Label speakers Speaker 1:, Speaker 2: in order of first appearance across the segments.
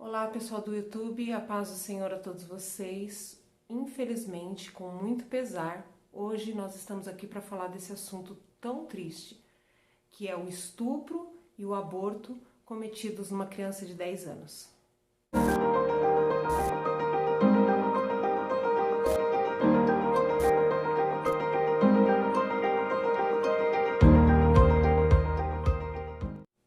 Speaker 1: Olá, pessoal do YouTube, a paz do Senhor a todos vocês. Infelizmente, com muito pesar, hoje nós estamos aqui para falar desse assunto tão triste, que é o estupro e o aborto cometidos numa criança de 10 anos.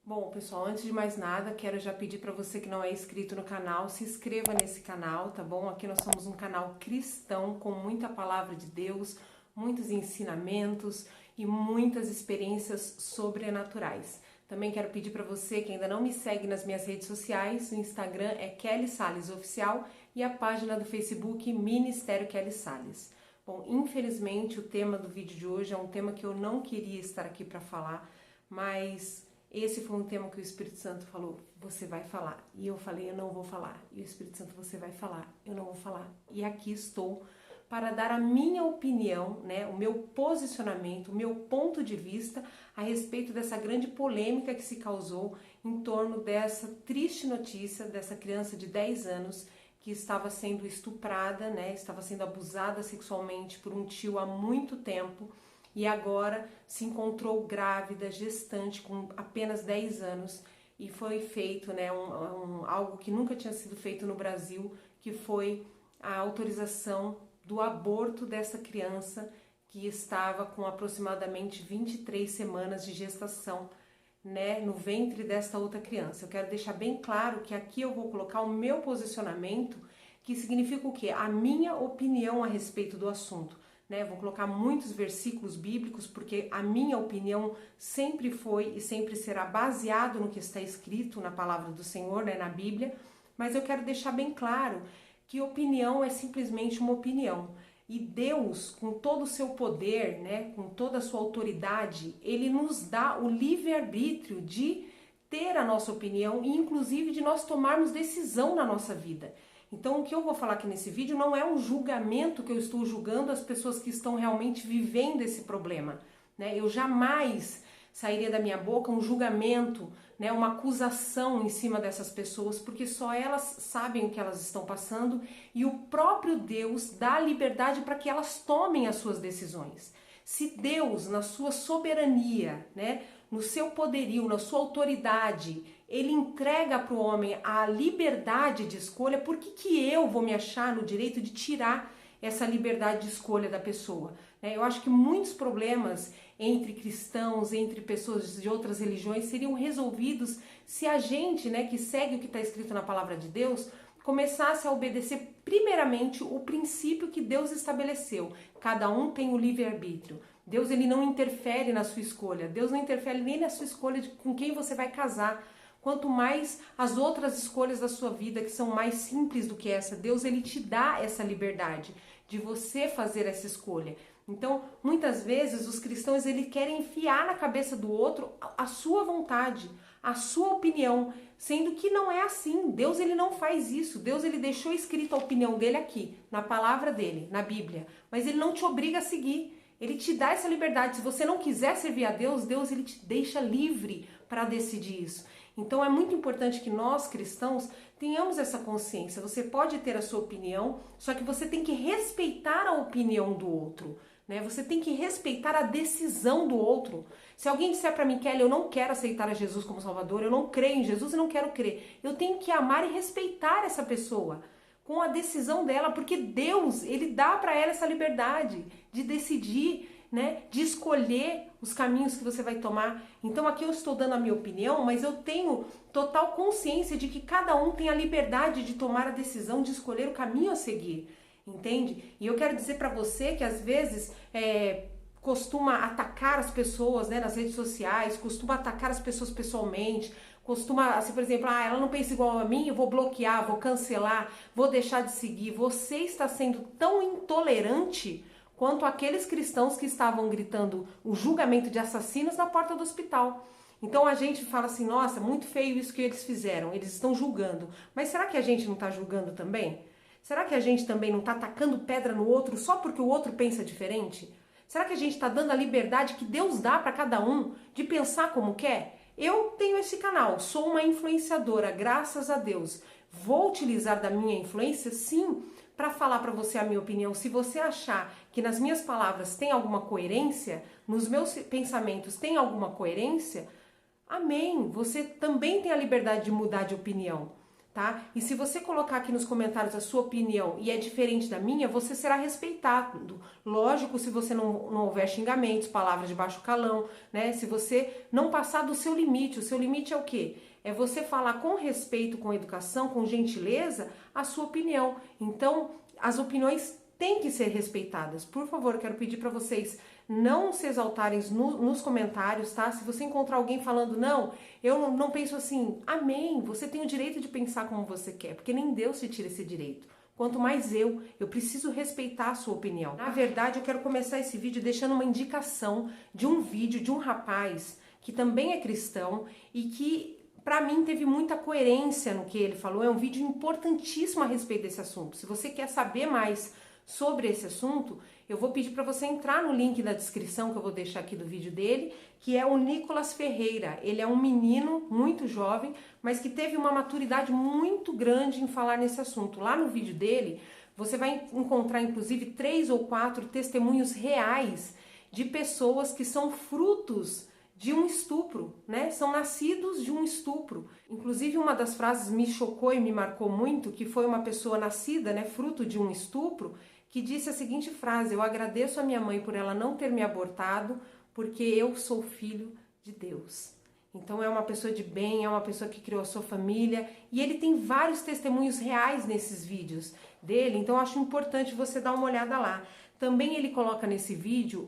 Speaker 1: Bom, pessoal, antes de mais nada, quero já pedir para você que não é inscrito no canal, se inscreva nesse canal, tá bom? Aqui nós somos um canal cristão com muita palavra de Deus, muitos ensinamentos e muitas experiências sobrenaturais. Também quero pedir para você que ainda não me segue nas minhas redes sociais, o Instagram é Kelly Salles Oficial e a página do Facebook Ministério Kelly Salles. Bom, infelizmente o tema do vídeo de hoje é um tema que eu não queria estar aqui para falar, mas esse foi um tema que o Espírito Santo falou, você vai falar. E eu falei, eu não vou falar. E o Espírito Santo, você vai falar, eu não vou falar. E aqui estou para dar a minha opinião, né, o meu posicionamento, o meu ponto de vista a respeito dessa grande polêmica que se causou em torno dessa triste notícia dessa criança de 10 anos que estava sendo estuprada, né, estava sendo abusada sexualmente por um tio há muito tempo, e agora se encontrou grávida, gestante, com apenas 10 anos, e foi feito, né, algo que nunca tinha sido feito no Brasil, que foi a autorização do aborto dessa criança que estava com aproximadamente 23 semanas de gestação, né, no ventre desta outra criança. Eu quero deixar bem claro que aqui eu vou colocar o meu posicionamento, que significa o quê? A minha opinião a respeito do assunto. Vou colocar muitos versículos bíblicos, porque a minha opinião sempre foi e sempre será baseado no que está escrito na palavra do Senhor, né, na Bíblia, mas eu quero deixar bem claro que opinião é simplesmente uma opinião. E Deus, com todo o seu poder, né, com toda a sua autoridade, Ele nos dá o livre-arbítrio de ter a nossa opinião e inclusive de nós tomarmos decisão na nossa vida. Então, o que eu vou falar aqui nesse vídeo não é um julgamento que eu estou julgando as pessoas que estão realmente vivendo esse problema, né? Eu jamais sairia da minha boca um julgamento, né, uma acusação em cima dessas pessoas, porque só elas sabem o que elas estão passando e o próprio Deus dá liberdade para que elas tomem as suas decisões. Se Deus, na sua soberania, né, no seu poderio, na sua autoridade, Ele entrega para o homem a liberdade de escolha, por que eu vou me achar no direito de tirar essa liberdade de escolha da pessoa? Eu acho que muitos problemas entre cristãos, entre pessoas de outras religiões, seriam resolvidos se a gente, né, que segue o que está escrito na palavra de Deus, começasse a obedecer primeiramente o princípio que Deus estabeleceu. Cada um tem o livre-arbítrio. Deus, ele não interfere na sua escolha. Deus não interfere nem na sua escolha de com quem você vai casar. Quanto mais as outras escolhas da sua vida, que são mais simples do que essa, Deus, ele te dá essa liberdade de você fazer essa escolha. Então, muitas vezes, os cristãos, eles querem enfiar na cabeça do outro a sua vontade, a sua opinião, sendo que não é assim. Deus, ele não faz isso. Deus, ele deixou escrito a opinião dele aqui, na palavra dele, na Bíblia, mas ele não te obriga a seguir. Ele te dá essa liberdade. Se você não quiser servir a Deus, Deus, ele te deixa livre para decidir isso. Então é muito importante que nós, cristãos, tenhamos essa consciência. Você pode ter a sua opinião, só que você tem que respeitar a opinião do outro, né? Você tem que respeitar a decisão do outro. Se alguém disser para mim, Kelly, eu não quero aceitar a Jesus como Salvador, eu não creio em Jesus e não quero crer, eu tenho que amar e respeitar essa pessoa com a decisão dela, porque Deus, ele dá para ela essa liberdade de decidir, né, de escolher os caminhos que você vai tomar. Então aqui eu estou dando a minha opinião, mas eu tenho total consciência de que cada um tem a liberdade de tomar a decisão de escolher o caminho a seguir, entende? E eu quero dizer para você que às vezes costuma atacar as pessoas, né, nas redes sociais, costuma atacar as pessoas pessoalmente, costuma, assim, por exemplo, ela não pensa igual a mim, eu vou bloquear, vou cancelar, vou deixar de seguir. Você está sendo tão intolerante quanto aqueles cristãos que estavam gritando o julgamento de assassinos na porta do hospital. Então a gente fala assim, nossa, muito feio isso que eles fizeram, eles estão julgando. Mas será que a gente não está julgando também? Será que a gente também não está tacando pedra no outro só porque o outro pensa diferente? Será que a gente está dando a liberdade que Deus dá para cada um de pensar como quer? eu tenho esse canal, sou uma influenciadora, graças a Deus. Vou utilizar da minha influência, sim, para falar para você a minha opinião. Se você achar que nas minhas palavras tem alguma coerência, nos meus pensamentos tem alguma coerência, amém. Você também tem a liberdade de mudar de opinião, tá? E se você colocar aqui nos comentários a sua opinião e é diferente da minha, você será respeitado. Lógico, se você não houver xingamentos, palavras de baixo calão, né? Se você não passar do seu limite. O seu limite é o quê? É você falar com respeito, com educação, com gentileza, a sua opinião. Então, as opiniões têm que ser respeitadas. Por favor, quero pedir para vocês não se exaltarem nos comentários, tá? Se você encontrar alguém falando, não, eu não penso assim, amém, você tem o direito de pensar como você quer, porque nem Deus te tira esse direito. Quanto mais eu preciso respeitar a sua opinião. Na verdade, eu quero começar esse vídeo deixando uma indicação de um vídeo de um rapaz que também é cristão e que, para mim, teve muita coerência no que ele falou. É um vídeo importantíssimo a respeito desse assunto. Se você quer saber mais sobre esse assunto, eu vou pedir para você entrar no link da descrição que eu vou deixar aqui do vídeo dele, que é o Nicolas Ferreira. Ele é um menino muito jovem, mas que teve uma maturidade muito grande em falar nesse assunto. Lá no vídeo dele, você vai encontrar inclusive 3 ou 4 testemunhos reais de pessoas que são frutos de um estupro, né? São nascidos de um estupro. Inclusive, uma das frases me chocou e me marcou muito, que foi uma pessoa nascida, né, fruto de um estupro, que disse a seguinte frase: eu agradeço a minha mãe por ela não ter me abortado, porque eu sou filho de Deus. Então é uma pessoa de bem, é uma pessoa que criou a sua família, e ele tem vários testemunhos reais nesses vídeos dele, então eu acho importante você dar uma olhada lá. Também ele coloca nesse vídeo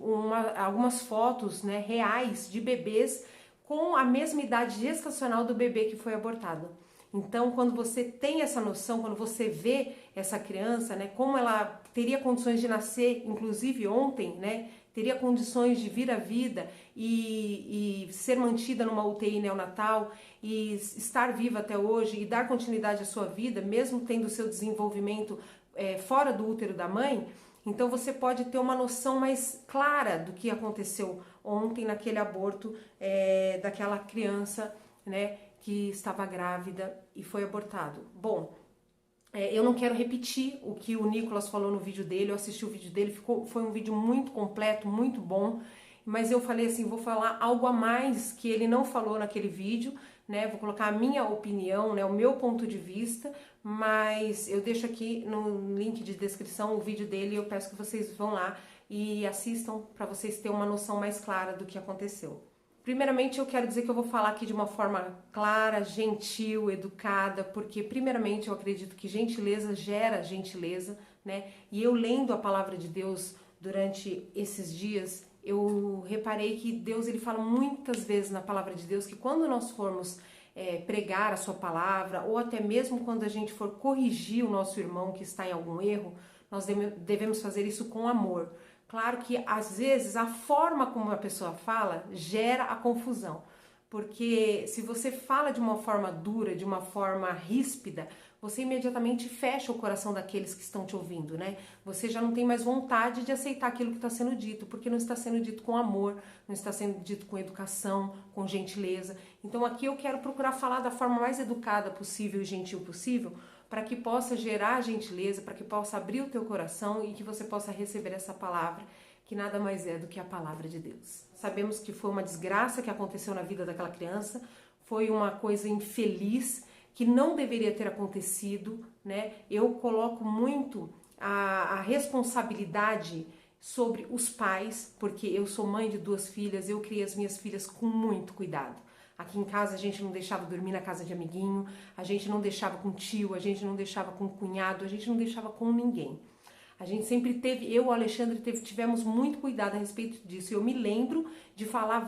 Speaker 1: algumas fotos, né, reais de bebês com a mesma idade gestacional do bebê que foi abortado. Então, quando você tem essa noção, quando você vê essa criança, né, como ela teria condições de nascer, inclusive ontem, né, teria condições de vir à vida e ser mantida numa UTI neonatal e estar viva até hoje e dar continuidade à sua vida, mesmo tendo seu desenvolvimento fora do útero da mãe, então você pode ter uma noção mais clara do que aconteceu ontem naquele aborto daquela criança, né, que estava grávida e foi abortado. Bom, eu não quero repetir o que o Nicolas falou no vídeo dele, eu assisti o vídeo dele, foi um vídeo muito completo, muito bom, mas eu falei assim, vou falar algo a mais que ele não falou naquele vídeo, né? Vou colocar a minha opinião, né, o meu ponto de vista, mas eu deixo aqui no link de descrição o vídeo dele e eu peço que vocês vão lá e assistam para vocês terem uma noção mais clara do que aconteceu. Primeiramente, eu quero dizer que eu vou falar aqui de uma forma clara, gentil, educada, porque primeiramente eu acredito que gentileza gera gentileza, né? E eu lendo a palavra de Deus durante esses dias, eu reparei que Deus, ele fala muitas vezes na palavra de Deus que quando nós formos pregar a sua palavra, ou até mesmo quando a gente for corrigir o nosso irmão que está em algum erro, nós devemos fazer isso com amor. Claro que às vezes a forma como a pessoa fala gera a confusão, porque se você fala de uma forma dura, de uma forma ríspida, você imediatamente fecha o coração daqueles que estão te ouvindo, né? Você já não tem mais vontade de aceitar aquilo que está sendo dito, porque não está sendo dito com amor, não está sendo dito com educação, com gentileza. Então aqui eu quero procurar falar da forma mais educada possível e gentil possível, para que possa gerar gentileza, para que possa abrir o teu coração e que você possa receber essa palavra, que nada mais é do que a palavra de Deus. Sabemos que foi uma desgraça que aconteceu na vida daquela criança, foi uma coisa infeliz, que não deveria ter acontecido, né? Eu coloco muito a responsabilidade sobre os pais, porque eu sou mãe de 2 filhas, eu criei as minhas filhas com muito cuidado. Aqui em casa a gente não deixava dormir na casa de amiguinho, a gente não deixava com tio, a gente não deixava com cunhado, a gente não deixava com ninguém. A gente sempre teve, eu e o Alexandre tivemos muito cuidado a respeito disso. Eu me lembro de falar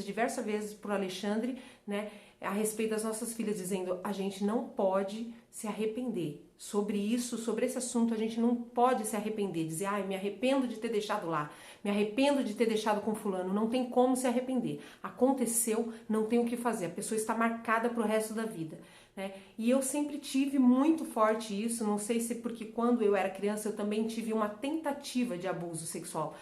Speaker 1: diversas vezes para o Alexandre, né, a respeito das nossas filhas, dizendo: a gente não pode se arrepender. Sobre isso, sobre esse assunto, a gente não pode se arrepender. Dizer, ai, me arrependo de ter deixado lá, me arrependo de ter deixado com fulano. Não tem como se arrepender. Aconteceu, não tem o que fazer. A pessoa está marcada para o resto da vida. né? E eu sempre tive muito forte isso, não sei se porque quando eu era criança eu também tive uma tentativa de abuso sexual.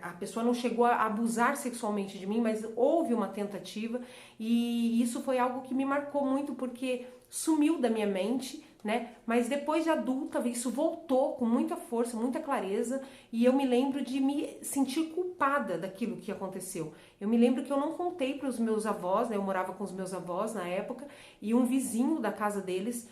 Speaker 1: A pessoa não chegou a abusar sexualmente de mim, mas houve uma tentativa e isso foi algo que me marcou muito porque sumiu da minha mente, né? Mas depois de adulta, isso voltou com muita força, muita clareza, e eu me lembro de me sentir culpada daquilo que aconteceu. Eu me lembro que eu não contei para os meus avós, né? Eu morava com os meus avós na época, e um vizinho da casa deles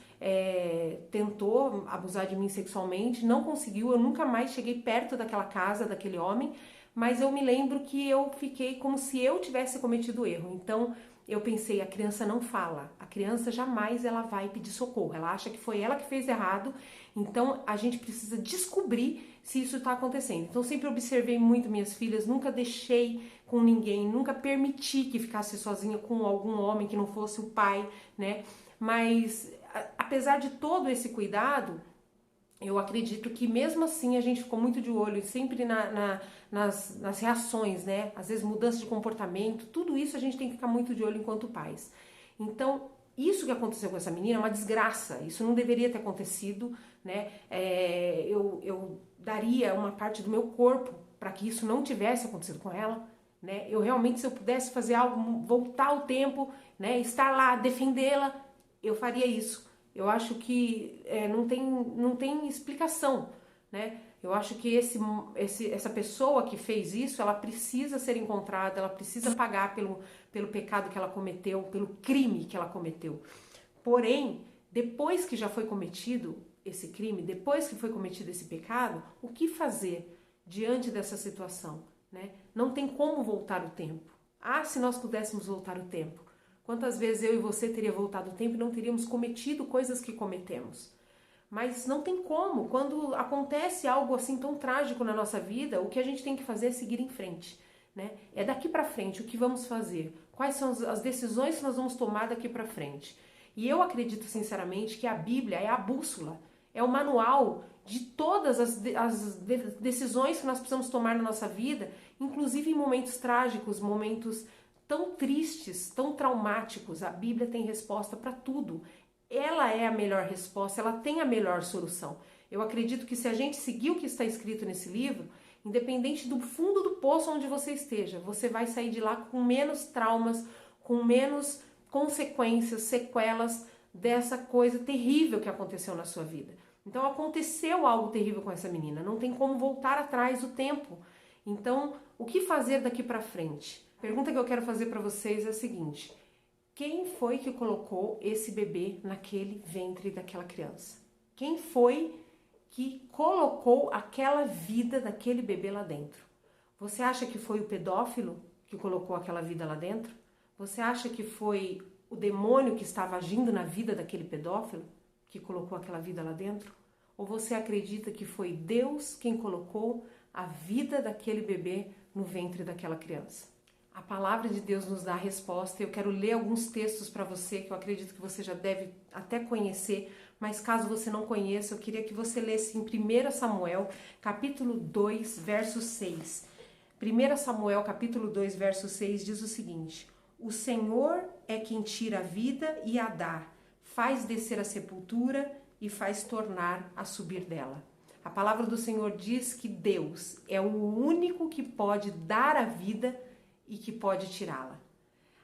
Speaker 1: tentou abusar de mim sexualmente, não conseguiu, eu nunca mais cheguei perto daquela casa, daquele homem, mas eu me lembro que eu fiquei como se eu tivesse cometido erro. Então, eu pensei, a criança não fala, a criança jamais ela vai pedir socorro, ela acha que foi ela que fez errado, então a gente precisa descobrir se isso está acontecendo. Então sempre observei muito minhas filhas, nunca deixei com ninguém, nunca permiti que ficasse sozinha com algum homem que não fosse o pai, né? Mas apesar de todo esse cuidado, eu acredito que mesmo assim a gente ficou muito de olho, sempre nas reações, né? Às vezes mudança de comportamento, tudo isso a gente tem que ficar muito de olho enquanto pais. Então, isso que aconteceu com essa menina é uma desgraça, isso não deveria ter acontecido, né? Eu daria uma parte do meu corpo para que isso não tivesse acontecido com ela, né? Eu realmente, se eu pudesse fazer algo, voltar o tempo, né? Estar lá, defendê-la, eu faria isso. Eu acho que não tem explicação, né? Eu acho que essa pessoa que fez isso, ela precisa ser encontrada, ela precisa pagar pelo pecado que ela cometeu, pelo crime que ela cometeu. Porém, depois que já foi cometido esse crime, depois que foi cometido esse pecado, o que fazer diante dessa situação, né? Não tem como voltar o tempo. Ah, se nós pudéssemos voltar o tempo. Quantas vezes eu e você teria voltado o tempo e não teríamos cometido coisas que cometemos? Mas não tem como. Quando acontece algo assim tão trágico na nossa vida, o que a gente tem que fazer é seguir em frente, né? É daqui para frente o que vamos fazer. Quais são as decisões que nós vamos tomar daqui para frente? E eu acredito sinceramente que a Bíblia é a bússola, é o manual de todas as decisões que nós precisamos tomar na nossa vida, inclusive em momentos trágicos, momentos tão tristes, tão traumáticos. A Bíblia tem resposta para tudo. Ela é a melhor resposta, ela tem a melhor solução. Eu acredito que se a gente seguir o que está escrito nesse livro, independente do fundo do poço onde você esteja, você vai sair de lá com menos traumas, com menos consequências, sequelas dessa coisa terrível que aconteceu na sua vida. Então aconteceu algo terrível com essa menina, não tem como voltar atrás o tempo. Então, o que fazer daqui para frente? A pergunta que eu quero fazer para vocês é a seguinte: quem foi que colocou esse bebê naquele ventre daquela criança? Quem foi que colocou aquela vida daquele bebê lá dentro? Você acha que foi o pedófilo que colocou aquela vida lá dentro? Você acha que foi o demônio que estava agindo na vida daquele pedófilo que colocou aquela vida lá dentro? Ou você acredita que foi Deus quem colocou a vida daquele bebê no ventre daquela criança? A palavra de Deus nos dá a resposta. Eu quero ler alguns textos para você que eu acredito que você já deve até conhecer, mas caso você não conheça, eu queria que você lesse em 1 Samuel, capítulo 2, verso 6. 1 Samuel, capítulo 2, verso 6 diz o seguinte: o Senhor é quem tira a vida e a dá, faz descer a sepultura e faz tornar a subir dela. A palavra do Senhor diz que Deus é o único que pode dar a vida e que pode tirá-la.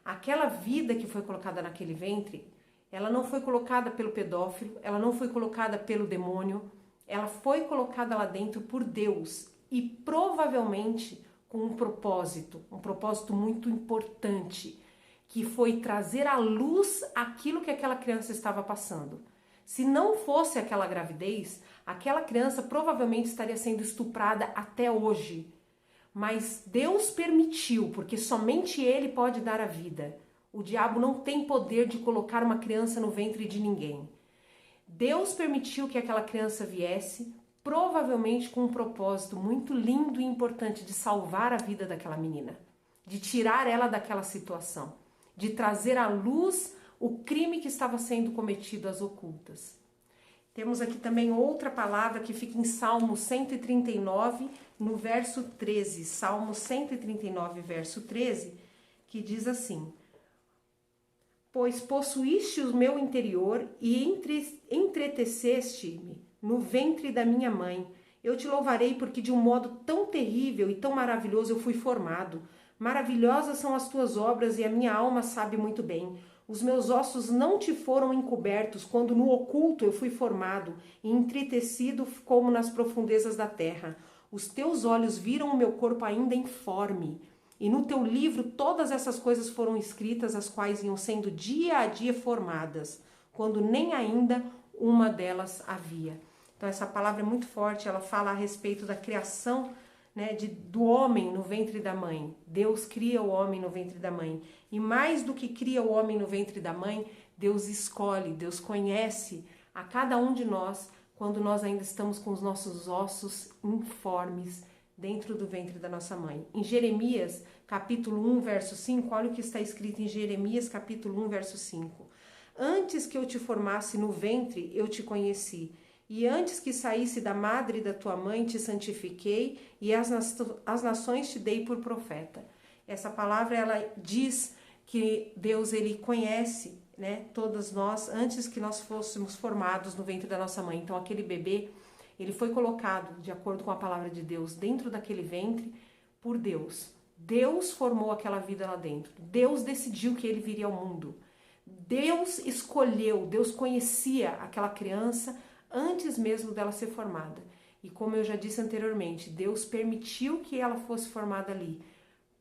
Speaker 1: Aquela vida que foi colocada naquele ventre, ela não foi colocada pelo pedófilo, ela não foi colocada pelo demônio, ela foi colocada lá dentro por Deus e provavelmente com um propósito muito importante, que foi trazer à luz aquilo que aquela criança estava passando. Se não fosse aquela gravidez, aquela criança provavelmente estaria sendo estuprada até hoje. Mas Deus permitiu, porque somente Ele pode dar a vida. O diabo não tem poder de colocar uma criança no ventre de ninguém. Deus permitiu que aquela criança viesse, provavelmente com um propósito muito lindo e importante de salvar a vida daquela menina, de tirar ela daquela situação, de trazer à luz o crime que estava sendo cometido às ocultas. Temos aqui também outra palavra que fica em Salmo 139, no verso 13. Salmo 139, verso 13, que diz assim: Pois possuíste o meu interior e entreteceste-me no ventre da minha mãe. Eu te louvarei porque de um modo tão terrível e tão maravilhoso eu fui formado. Maravilhosas são as tuas obras e a minha alma sabe muito bem. Os meus ossos não te foram encobertos quando no oculto eu fui formado e entretecido como nas profundezas da terra. Os teus olhos viram o meu corpo ainda informe. E no teu livro todas essas coisas foram escritas, as quais iam sendo dia a dia formadas, quando nem ainda uma delas havia. Então essa palavra é muito forte, ela fala a respeito da criação, né, do homem no ventre da mãe. Deus cria o homem no ventre da mãe. E mais do que cria o homem no ventre da mãe, Deus escolhe, Deus conhece a cada um de nós quando nós ainda estamos com os nossos ossos informes dentro do ventre da nossa mãe. Em Jeremias, capítulo 1, verso 5, olha o que está escrito em Jeremias, capítulo 1, verso 5. Antes que eu te formasse no ventre, eu te conheci. E antes que saísse da madre da tua mãe, te santifiquei, e as nações te dei por profeta. Essa palavra, ela diz que Deus, ele conhece, né, todas nós, antes que nós fôssemos formados no ventre da nossa mãe. Então, aquele bebê, ele foi colocado, de acordo com a palavra de Deus, dentro daquele ventre por Deus. Deus formou aquela vida lá dentro. Deus decidiu que ele viria ao mundo. Deus escolheu, Deus conhecia aquela criança antes mesmo dela ser formada. E como eu já disse anteriormente, Deus permitiu que ela fosse formada ali,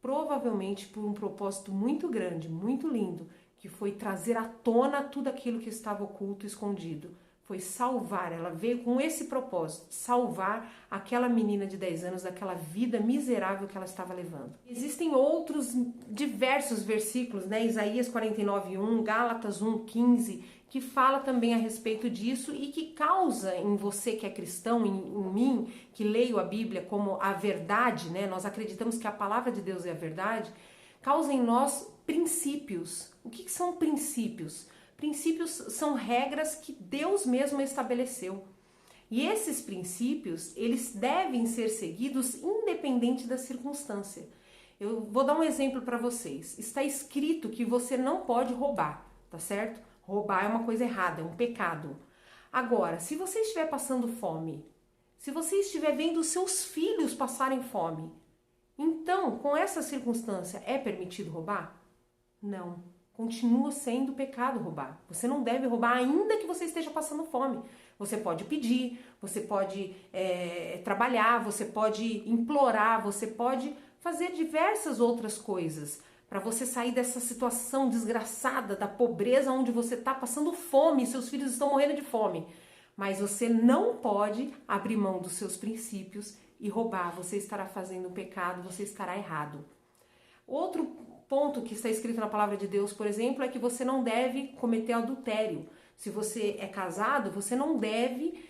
Speaker 1: provavelmente por um propósito muito grande, muito lindo, que foi trazer à tona tudo aquilo que estava oculto e escondido. Foi salvar, ela veio com esse propósito, salvar aquela menina de 10 anos daquela vida miserável que ela estava levando. Existem outros diversos versículos, né? Isaías 49:1, Gálatas 1:15, que fala também a respeito disso e que causa em você que é cristão, em mim, que leio a Bíblia como a verdade, né? Nós acreditamos que a palavra de Deus é a verdade, causa em nós princípios. O que são princípios? Princípios são regras que Deus mesmo estabeleceu. E esses princípios, eles devem ser seguidos independente da circunstância. Eu vou dar um exemplo para vocês. Está escrito que você não pode roubar, tá certo? Roubar é uma coisa errada, é um pecado. Agora, se você estiver passando fome, se você estiver vendo os seus filhos passarem fome, então, com essa circunstância, é permitido roubar? Não. Continua sendo pecado roubar. Você não deve roubar ainda que você esteja passando fome. Você pode pedir, você pode trabalhar, você pode implorar, você pode fazer diversas outras coisas para você sair dessa situação desgraçada da pobreza onde você está passando fome, seus filhos estão morrendo de fome. Mas você não pode abrir mão dos seus princípios e roubar. Você estará fazendo pecado, você estará errado. Outro ponto que está escrito na palavra de Deus, por exemplo, é que você não deve cometer adultério. Se você é casado, você não deve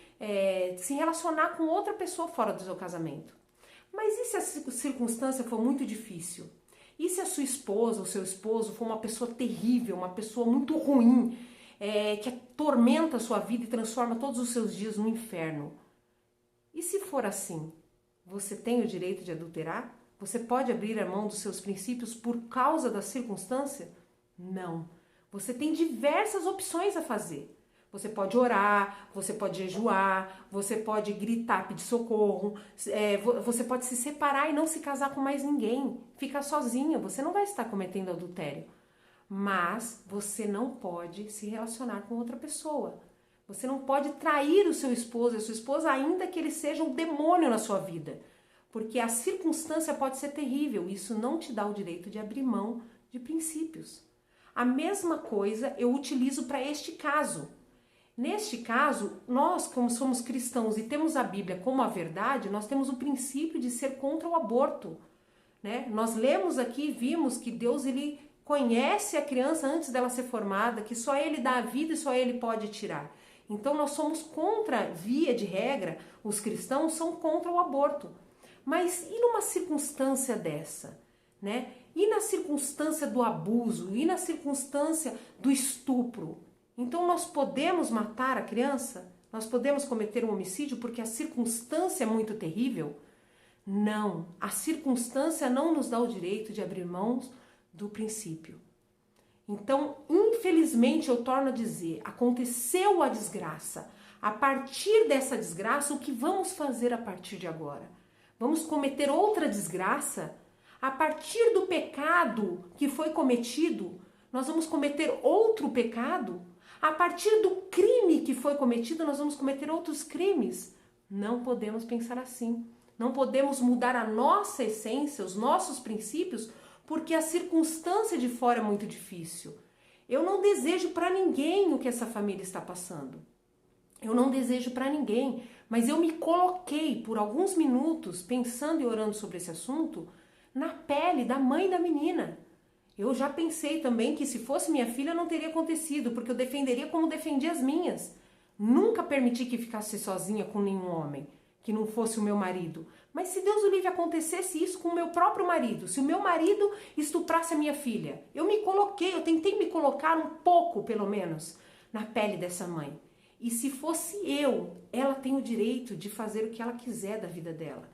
Speaker 1: se relacionar com outra pessoa fora do seu casamento. Mas e se a circunstância for muito difícil? E se a sua esposa ou seu esposo for uma pessoa terrível, uma pessoa muito ruim, que atormenta a sua vida e transforma todos os seus dias num inferno? E se for assim, você tem o direito de adulterar? Você pode abrir a mão dos seus princípios por causa da circunstância? Não. Você tem diversas opções a fazer. Você pode orar, você pode jejuar, você pode gritar, pedir socorro, você pode se separar e não se casar com mais ninguém, ficar sozinha, você não vai estar cometendo adultério. Mas você não pode se relacionar com outra pessoa. Você não pode trair o seu esposo e a sua esposa, ainda que ele seja um demônio na sua vida. Porque a circunstância pode ser terrível, isso não te dá o direito de abrir mão de princípios. A mesma coisa eu utilizo para este caso. Neste caso, nós, como somos cristãos e temos a Bíblia como a verdade, nós temos o princípio de ser contra o aborto, né? Nós lemos aqui e vimos que Deus, ele conhece a criança antes dela ser formada, que só ele dá a vida e só ele pode tirar. Então nós somos contra, via de regra, os cristãos são contra o aborto. Mas e numa circunstância dessa, né? E na circunstância do abuso? E na circunstância do estupro? Então nós podemos matar a criança? Nós podemos cometer um homicídio porque a circunstância é muito terrível? Não, a circunstância não nos dá o direito de abrir mãos do princípio. Então, infelizmente, eu torno a dizer, aconteceu a desgraça. A partir dessa desgraça, o que vamos fazer a partir de agora? Vamos cometer outra desgraça? A partir do pecado que foi cometido, nós vamos cometer outro pecado? A partir do crime que foi cometido, nós vamos cometer outros crimes? Não podemos pensar assim. Não podemos mudar a nossa essência, os nossos princípios, porque a circunstância de fora é muito difícil. Eu não desejo para ninguém o que essa família está passando. Eu não desejo para ninguém, mas eu me coloquei por alguns minutos pensando e orando sobre esse assunto na pele da mãe da menina. Eu já pensei também que se fosse minha filha não teria acontecido, porque eu defenderia como defendi as minhas. Nunca permiti que ficasse sozinha com nenhum homem, que não fosse o meu marido. Mas se Deus o livre acontecesse isso com o meu próprio marido, se o meu marido estuprasse a minha filha, eu me coloquei, eu tentei me colocar um pouco, pelo menos, na pele dessa mãe. E se fosse eu, ela tem o direito de fazer o que ela quiser da vida dela.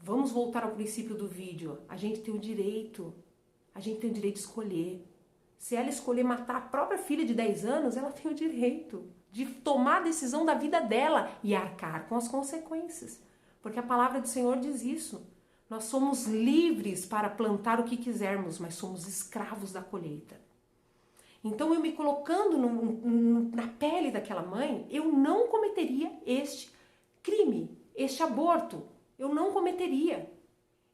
Speaker 1: Vamos voltar ao princípio do vídeo. A gente tem o direito de escolher. Se ela escolher matar a própria filha de 10 anos, ela tem o direito de tomar a decisão da vida dela e arcar com as consequências. Porque a palavra do Senhor diz isso. Nós somos livres para plantar o que quisermos, mas somos escravos da colheita. Então, eu me colocando na pele daquela mãe, eu não cometeria este crime, este aborto. Eu não cometeria.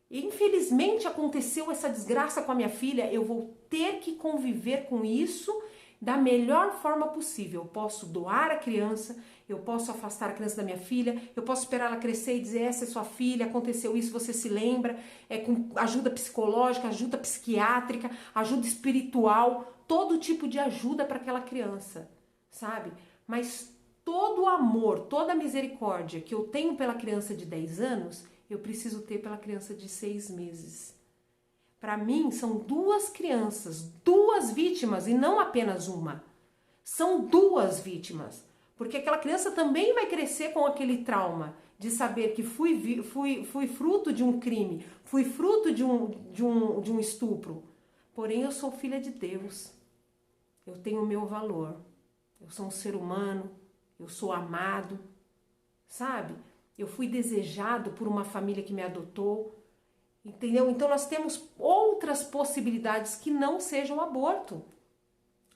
Speaker 1: E, infelizmente, aconteceu essa desgraça com a minha filha. Eu vou ter que conviver com isso da melhor forma possível. Eu posso doar a criança, eu posso afastar a criança da minha filha, eu posso esperar ela crescer e dizer, essa é sua filha, aconteceu isso, você se lembra, com ajuda psicológica, ajuda psiquiátrica, ajuda espiritual, todo tipo de ajuda para aquela criança, sabe? Mas todo o amor, toda a misericórdia que eu tenho pela criança de 10 anos, eu preciso ter pela criança de 6 meses. Para mim, são 2 crianças, 2 vítimas e não apenas uma. São 2 vítimas. Porque aquela criança também vai crescer com aquele trauma de saber que fui fruto de um crime, fui fruto de um estupro. Porém, eu sou filha de Deus. Eu tenho o meu valor. Eu sou um ser humano. Eu sou amado. Sabe? Eu fui desejado por uma família que me adotou. Entendeu? Então nós temos outras possibilidades que não sejam aborto.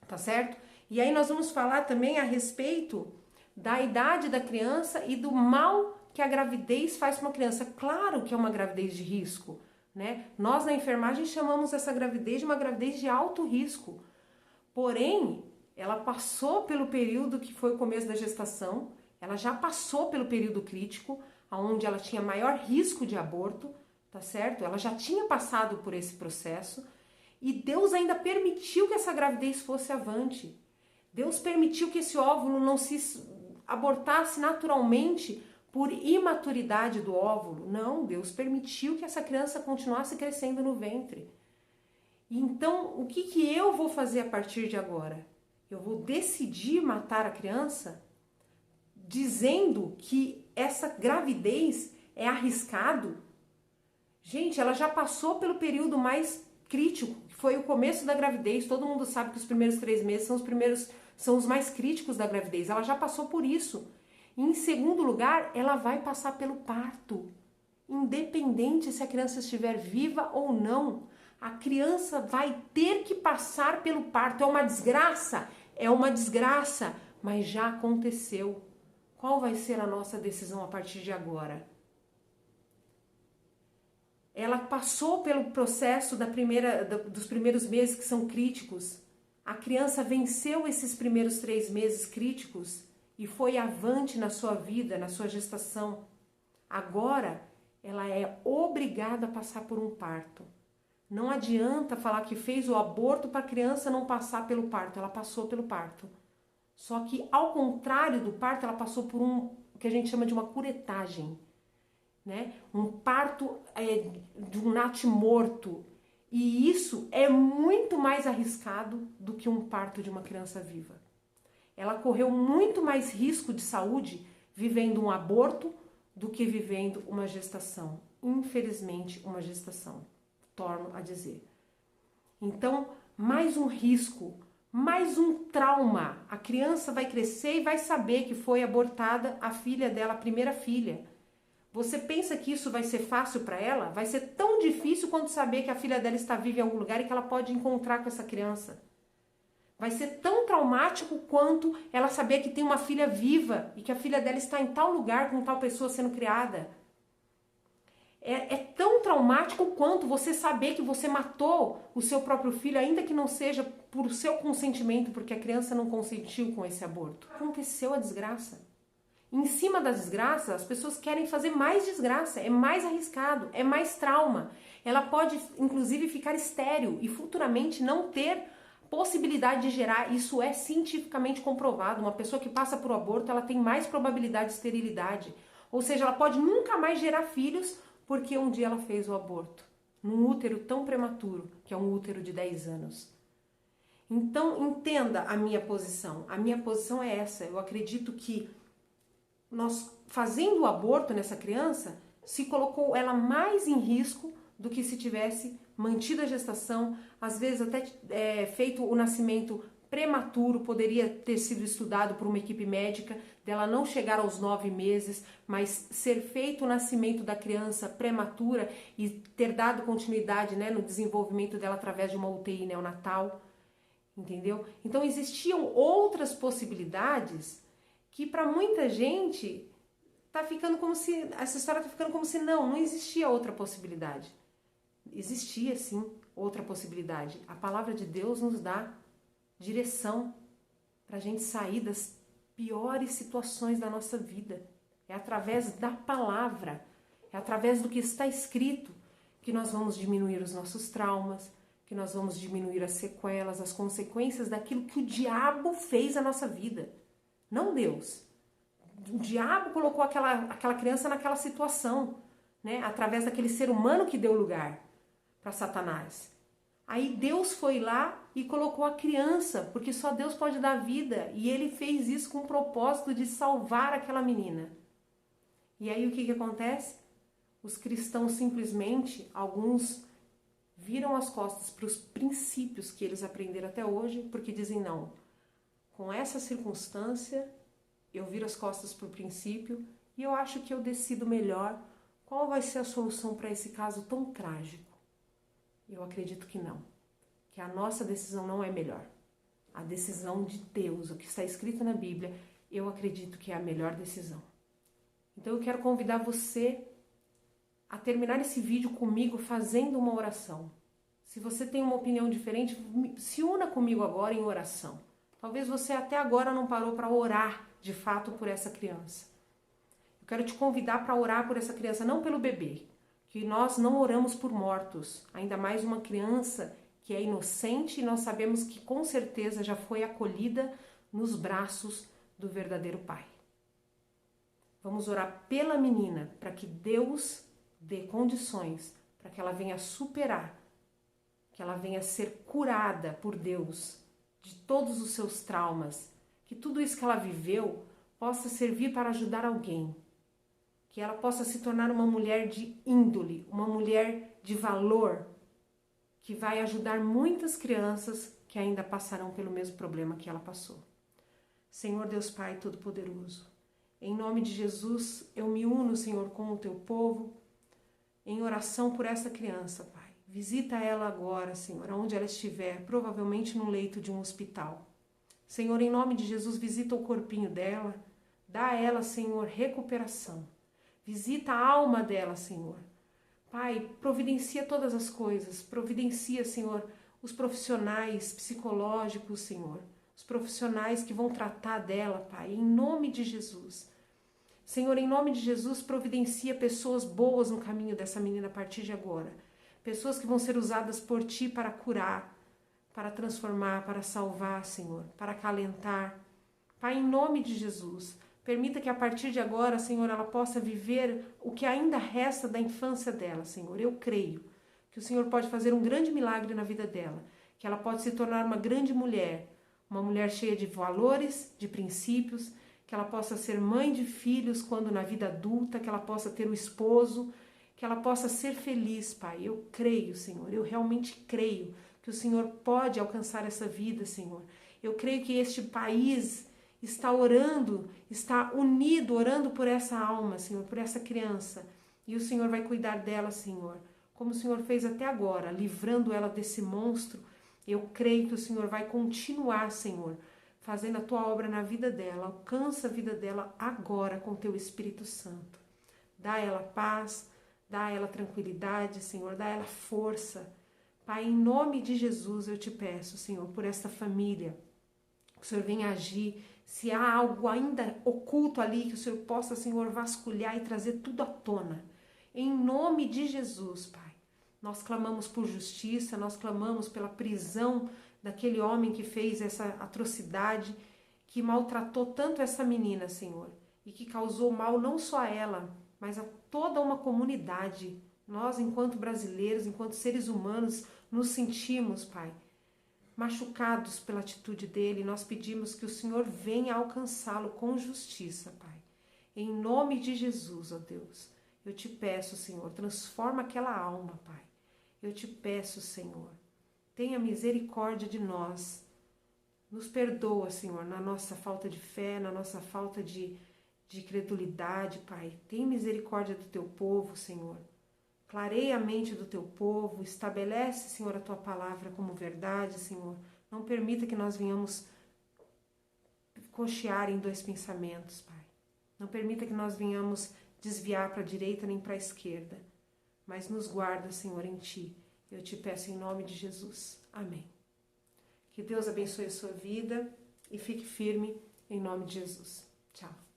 Speaker 1: Tá certo? E aí nós vamos falar também a respeito da idade da criança e do mal que a gravidez faz para uma criança. Claro que é uma gravidez de risco, né? Nós na enfermagem chamamos essa gravidez de uma gravidez de alto risco. Porém, ela passou pelo período que foi o começo da gestação, ela já passou pelo período crítico, onde ela tinha maior risco de aborto, tá certo? Ela já tinha passado por esse processo e Deus ainda permitiu que essa gravidez fosse avante. Deus permitiu que esse óvulo não se abortasse naturalmente por imaturidade do óvulo. Não, Deus permitiu que essa criança continuasse crescendo no ventre. Então, o que eu vou fazer a partir de agora? Eu vou decidir matar a criança dizendo que essa gravidez é arriscado? Gente, ela já passou pelo período mais crítico, que foi o começo da gravidez. Todo mundo sabe que os primeiros 3 meses são os mais críticos da gravidez. Ela já passou por isso. E, em segundo lugar, ela vai passar pelo parto. Independente se a criança estiver viva ou não, a criança vai ter que passar pelo parto. É uma desgraça? É uma desgraça, mas já aconteceu. Qual vai ser a nossa decisão a partir de agora? Ela passou pelo processo dos primeiros meses que são críticos. A criança venceu esses primeiros 3 meses críticos e foi avante na sua vida, na sua gestação. Agora, ela é obrigada a passar por um parto. Não adianta falar que fez o aborto para a criança não passar pelo parto. Ela passou pelo parto. Só que, ao contrário do parto, ela passou por o que a gente chama de uma curetagem. Né? Um parto de um natimorto. E isso é muito mais arriscado do que um parto de uma criança viva. Ela correu muito mais risco de saúde vivendo um aborto do que vivendo uma gestação. Infelizmente, uma gestação. Torno a dizer. Então, mais um risco, mais um trauma. A criança vai crescer e vai saber que foi abortada a filha dela, a primeira filha. Você pensa que isso vai ser fácil para ela? Vai ser tão difícil quanto saber que a filha dela está viva em algum lugar e que ela pode encontrar com essa criança. Vai ser tão traumático quanto ela saber que tem uma filha viva e que a filha dela está em tal lugar com tal pessoa sendo criada. É tão traumático quanto você saber que você matou o seu próprio filho, ainda que não seja por seu consentimento, porque a criança não consentiu com esse aborto. Aconteceu a desgraça. Em cima da desgraça, as pessoas querem fazer mais desgraça, é mais arriscado, é mais trauma. Ela pode, inclusive, ficar estéril e futuramente não ter possibilidade de gerar. Isso é cientificamente comprovado. Uma pessoa que passa por aborto, ela tem mais probabilidade de esterilidade. Ou seja, ela pode nunca mais gerar filhos porque um dia ela fez o aborto. Num útero tão prematuro, que é um útero de 10 anos. Então, entenda a minha posição. A minha posição é essa. Eu acredito que nós, fazendo o aborto nessa criança, se colocou ela mais em risco do que se tivesse mantido a gestação, às vezes até feito o nascimento prematuro, poderia ter sido estudado por uma equipe médica, dela não chegar aos 9 meses, mas ser feito o nascimento da criança prematura e ter dado continuidade, né, no desenvolvimento dela através de uma UTI neonatal, entendeu? Então existiam outras possibilidades que para muita gente tá ficando como se, essa história tá ficando como se não existia outra possibilidade. Existia sim outra possibilidade. A palavra de Deus nos dá direção para a gente sair das piores situações da nossa vida. É através da palavra, é através do que está escrito que nós vamos diminuir os nossos traumas, que nós vamos diminuir as sequelas, as consequências daquilo que o diabo fez na nossa vida. Não Deus. O diabo colocou aquela criança naquela situação, né? Através daquele ser humano que deu lugar para Satanás. Aí Deus foi lá e colocou a criança, porque só Deus pode dar vida. E ele fez isso com o propósito de salvar aquela menina. E aí o que acontece? Os cristãos simplesmente, alguns viram as costas para os princípios que eles aprenderam até hoje, porque dizem não. Com essa circunstância, eu viro as costas para o princípio e eu acho que eu decido melhor qual vai ser a solução para esse caso tão trágico. Eu acredito que não, que a nossa decisão não é melhor. A decisão de Deus, o que está escrito na Bíblia, eu acredito que é a melhor decisão. Então eu quero convidar você a terminar esse vídeo comigo fazendo uma oração. Se você tem uma opinião diferente, se una comigo agora em oração. Talvez você até agora não parou para orar de fato por essa criança. Eu quero te convidar para orar por essa criança, não pelo bebê, que nós não oramos por mortos, ainda mais uma criança que é inocente e nós sabemos que com certeza já foi acolhida nos braços do verdadeiro Pai. Vamos orar pela menina, para que Deus dê condições para que ela venha superar, que ela venha ser curada por Deus de todos os seus traumas, que tudo isso que ela viveu possa servir para ajudar alguém, que ela possa se tornar uma mulher de índole, uma mulher de valor, que vai ajudar muitas crianças que ainda passarão pelo mesmo problema que ela passou. Senhor Deus Pai Todo-Poderoso, em nome de Jesus, eu me uno, Senhor, com o teu povo, em oração por essa criança, Pai. Visita ela agora, Senhor, onde ela estiver, provavelmente no leito de um hospital. Senhor, em nome de Jesus, visita o corpinho dela, dá a ela, Senhor, recuperação. Visita a alma dela, Senhor. Pai, providencia todas as coisas, providencia, Senhor, os profissionais psicológicos, Senhor, os profissionais que vão tratar dela, Pai, em nome de Jesus. Senhor, em nome de Jesus, providencia pessoas boas no caminho dessa menina a partir de agora. Pessoas que vão ser usadas por Ti para curar, para transformar, para salvar, Senhor, para acalentar. Pai, em nome de Jesus, permita que a partir de agora, Senhor, ela possa viver o que ainda resta da infância dela, Senhor. Eu creio que o Senhor pode fazer um grande milagre na vida dela, que ela pode se tornar uma grande mulher, uma mulher cheia de valores, de princípios, que ela possa ser mãe de filhos quando na vida adulta, que ela possa ter um esposo, que ela possa ser feliz, Pai. Eu creio, Senhor, eu realmente creio que o Senhor pode alcançar essa vida, Senhor. Eu creio que este país está orando, está unido, orando por essa alma, Senhor, por essa criança. E o Senhor vai cuidar dela, Senhor, como o Senhor fez até agora, livrando ela desse monstro. Eu creio que o Senhor vai continuar, Senhor, fazendo a tua obra na vida dela. Alcança a vida dela agora com teu Espírito Santo. Dá a ela paz, dá a ela tranquilidade, Senhor, dá a ela força. Pai, em nome de Jesus eu te peço, Senhor, por esta família, que o Senhor venha agir. Se há algo ainda oculto ali, que o Senhor possa, Senhor, vasculhar e trazer tudo à tona. Em nome de Jesus, Pai. Nós clamamos por justiça, nós clamamos pela prisão daquele homem que fez essa atrocidade, que maltratou tanto essa menina, Senhor, e que causou mal não só a ela, mas a toda uma comunidade. Nós, enquanto brasileiros, enquanto seres humanos, nos sentimos, Pai, machucados pela atitude dele. Nós pedimos que o Senhor venha alcançá-lo com justiça, Pai. Em nome de Jesus, ó Deus, eu te peço, Senhor, transforma aquela alma, Pai. Eu te peço, Senhor, tenha misericórdia de nós. Nos perdoa, Senhor, na nossa falta de fé, na nossa falta de credulidade, Pai. Tem misericórdia do teu povo, Senhor. Clareia a mente do teu povo, estabelece, Senhor, a tua palavra como verdade, Senhor. Não permita que nós venhamos cochear em dois pensamentos, Pai. Não permita que nós venhamos desviar para a direita nem para a esquerda. Mas nos guarda, Senhor, em Ti. Eu te peço em nome de Jesus. Amém. Que Deus abençoe a sua vida e fique firme em nome de Jesus. Tchau.